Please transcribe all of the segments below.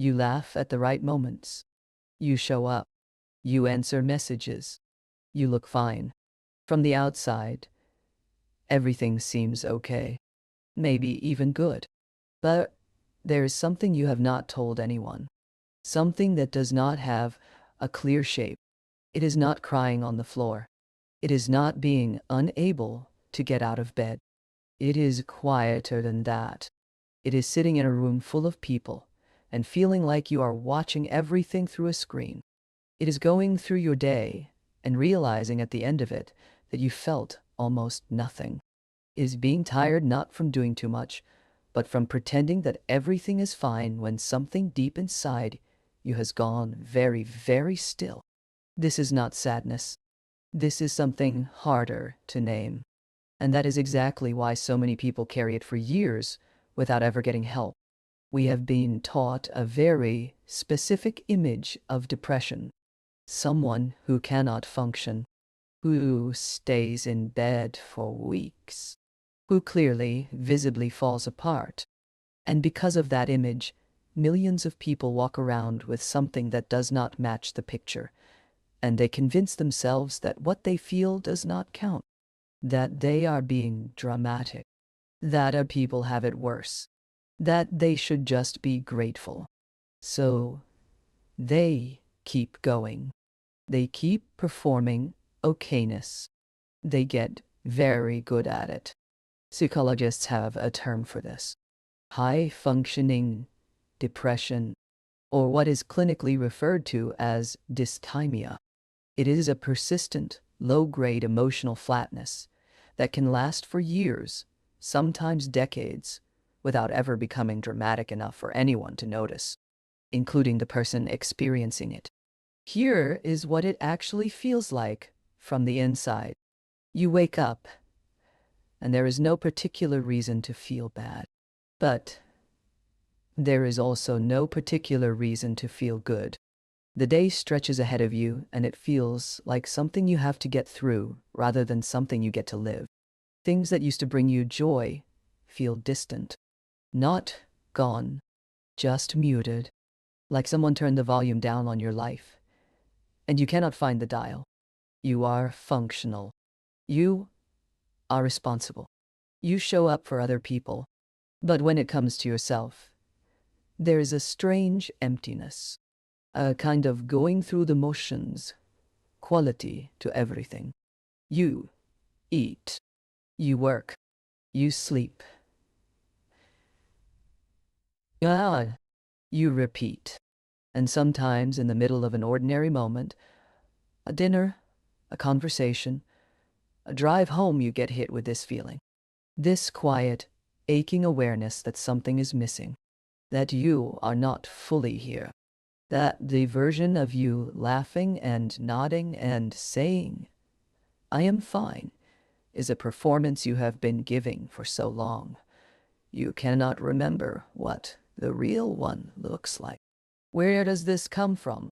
You laugh at the right moments. You show up. You answer messages. You look fine. From the outside, everything seems okay, maybe even good. But there is something you have not told anyone. Something that does not have a clear shape. It is not crying on the floor. It is not being unable to get out of bed. It is quieter than that. It is sitting in a room full of people and feeling like you are watching everything through a screen. It is going through your day and realizing at the end of it that you felt almost nothing. It is being tired not from doing too much, but from pretending that everything is fine when something deep inside you has gone very, very still. This is not sadness. This is something harder to name. And that is exactly why so many people carry it for years without ever getting help. We have been taught a very specific image of depression. Someone who cannot function, who stays in bed for weeks, who clearly, visibly falls apart. And because of that image, millions of people walk around with something that does not match the picture, and they convince themselves that what they feel does not count, that they are being dramatic, that other people have it worse, that they should just be grateful. So they keep going. They keep performing okayness. They get very good at it. Psychologists have a term for this: high functioning depression, or what is clinically referred to as dysthymia. It is a persistent, low-grade emotional flatness that can last for years, sometimes decades, without ever becoming dramatic enough for anyone to notice, including the person experiencing it. Here is what it actually feels like from the inside. You wake up, and there is no particular reason to feel bad. But there is also no particular reason to feel good. The day stretches ahead of you, and it feels like something you have to get through rather than something you get to live. Things that used to bring you joy feel distant. Not gone, just muted, like someone turned the volume down on your life, and you cannot find the dial. You are functional. You are responsible. You show up for other people. But when it comes to yourself, there is a strange emptiness, a kind of going through the motions quality to everything. You eat, you work, you sleep. You repeat. And sometimes in the middle of an ordinary moment, a dinner, a conversation, a drive home, you get hit with this feeling. This quiet, aching awareness that something is missing, that you are not fully here, that the version of you laughing and nodding and saying, "I am fine," is a performance you have been giving for so long. You cannot remember what the real one looks like. Where does this come from?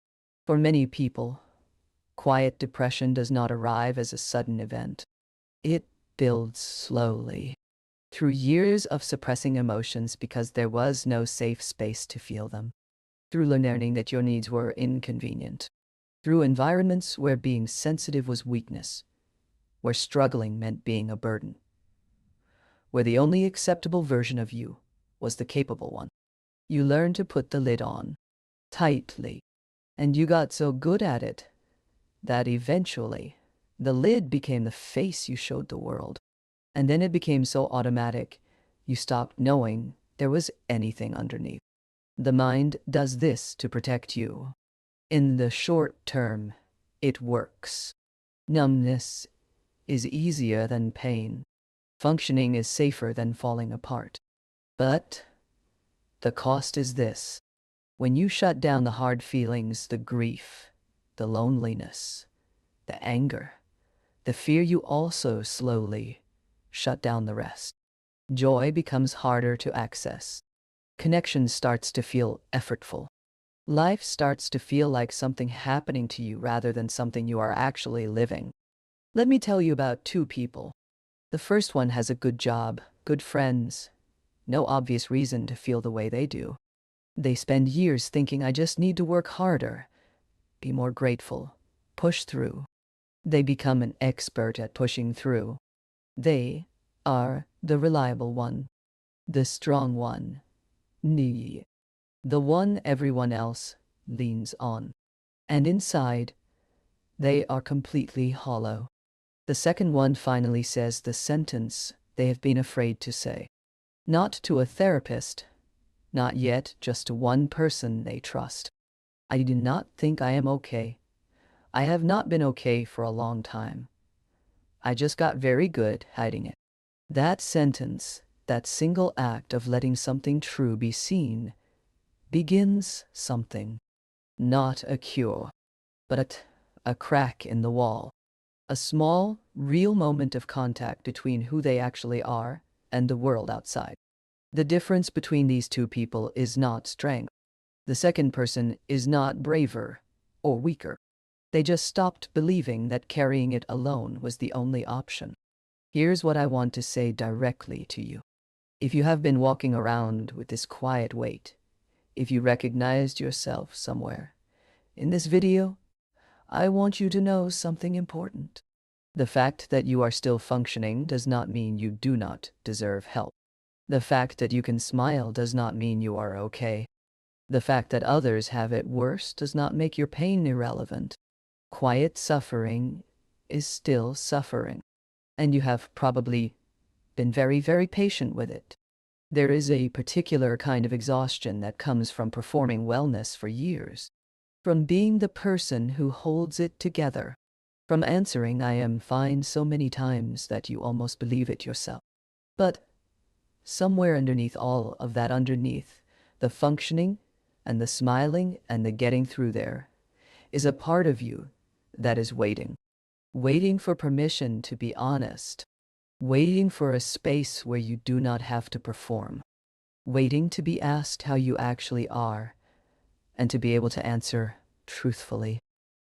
For many people, quiet depression does not arrive as a sudden event. It builds slowly, through years of suppressing emotions because there was no safe space to feel them, through learning that your needs were inconvenient, through environments where being sensitive was weakness, where struggling meant being a burden, where the only acceptable version of you was the capable one. You learned to put the lid on tightly, and you got so good at it that eventually the lid became the face you showed the world. And then it became so automatic, you stopped knowing there was anything underneath. The mind does this to protect you. In the short term, it works. Numbness is easier than pain. Functioning is safer than falling apart. But the cost is this. When you shut down the hard feelings, the grief, the loneliness, the anger, the fear, you also slowly shut down the rest. Joy becomes harder to access. Connection starts to feel effortful. Life starts to feel like something happening to you rather than something you are actually living. Let me tell you about two people. The first one has a good job, good friends, no obvious reason to feel the way they do. They spend years thinking I just need to work harder, be more grateful, push through. They become an expert at pushing through. They are the reliable one, the strong one, the one everyone else leans on. And inside, they are completely hollow. The second one finally says the sentence they have been afraid to say. Not to a therapist, not yet, just to one person they trust. I do not think I am okay. I have not been okay for a long time. I just got very good hiding it. That sentence, that single act of letting something true be seen, begins something. Not a cure, but a crack in the wall. A small, real moment of contact between who they actually are and the world outside. The difference between these two people is not strength. The second person is not braver or weaker. They just stopped believing that carrying it alone was the only option. Here's what I want to say directly to you. If you have been walking around with this quiet weight, if you recognized yourself somewhere in this video, I want you to know something important. The fact that you are still functioning does not mean you do not deserve help. The fact that you can smile does not mean you are okay. The fact that others have it worse does not make your pain irrelevant. Quiet suffering is still suffering, and you have probably been very, very patient with it. There is a particular kind of exhaustion that comes from performing wellness for years, from being the person who holds it together, from answering "I am fine" so many times that you almost believe it yourself. But somewhere underneath all of that, underneath the functioning and the smiling and the getting through, there is a part of you that is waiting. Waiting for permission to be honest. Waiting for a space where you do not have to perform. Waiting to be asked how you actually are and to be able to answer truthfully.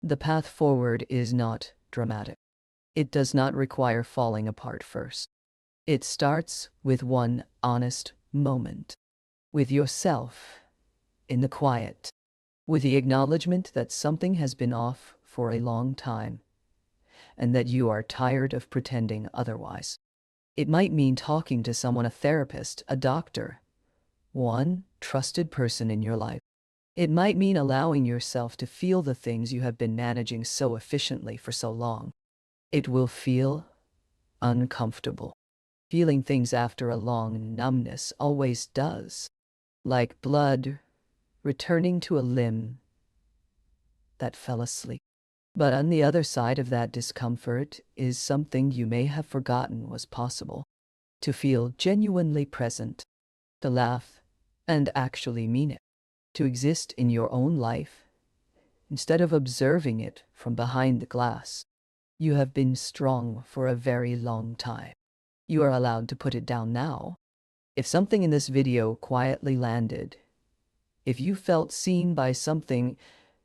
The path forward is not dramatic. It does not require falling apart first. It starts with one honest moment, with yourself in the quiet, with the acknowledgement that something has been off for a long time and that you are tired of pretending otherwise. It might mean talking to someone, a therapist, a doctor, one trusted person in your life. It might mean allowing yourself to feel the things you have been managing so efficiently for so long. It will feel uncomfortable. Feeling things after a long numbness always does, like blood returning to a limb that fell asleep. But on the other side of that discomfort is something you may have forgotten was possible. To feel genuinely present, to laugh and actually mean it, to exist in your own life instead of observing it from behind the glass. You have been strong for a very long time. You are allowed to put it down now. If something in this video quietly landed, if you felt seen by something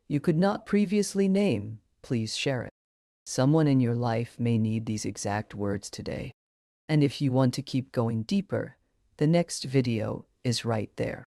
you could not previously name, please share it. Someone in your life may need these exact words today. And if you want to keep going deeper, the next video is right there.